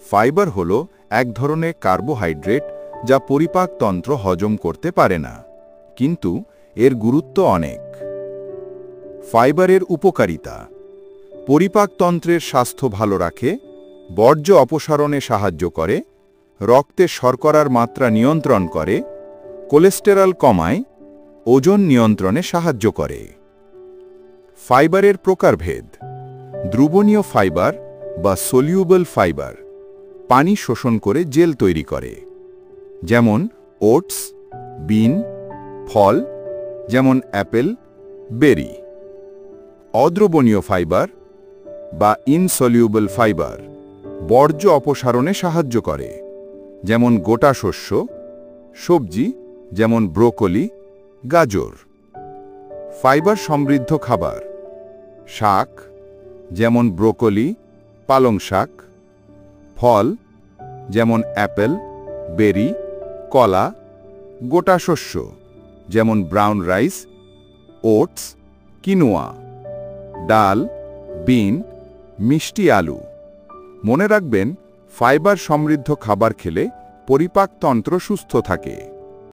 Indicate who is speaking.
Speaker 1: Fibre হল এক ধরনের কার্বোহাইড্রেট যা পরিপাকতন্ত্র হজম করতে পারে না, কিন্তু এর গুরুত্ব অনেক। ফাইবারের উপকারিতা: পরিপাকতন্ত্রের স্বাস্থ্য ভালো রাখে, বর্জ্য অপসারণে সাহায্য করে, রক্তে শর্করার মাত্রা নিয়ন্ত্রণ করে, কোলেস্টেরল কমায়, ওজন নিয়ন্ত্রণে সাহায্য করে। ফাইবারের প্রকারভেদ: দ্রবণীয় ফাইবার বা সলিউবল ফাইবার পানি শোষণ করে জেল তৈরি করে, যেমন ওটস, বিন, ফল যেমন অ্যাপেল, বেরি। অদ্রবণীয় ফাইবার বা ইনসলিউবল ফাইবার বর্জ্য অপসারণে সাহায্য করে, যেমন গোটা শস্য, সবজি যেমন ব্রোকলি, গাজর। ফাইবার সমৃদ্ধ খাবার: শাক যেমন ব্রোকলি, পালং শাক, ফল যেমন অ্যাপেল, বেরি, কলা, গোটা শস্য যেমন ব্রাউন রাইস, ওটস, কিনোয়া, ডাল, বিন, মিষ্টি আলু। মনে রাখবেন, ফাইবার সমৃদ্ধ খাবার খেলে পরিপাকতন্ত্র সুস্থ থাকে।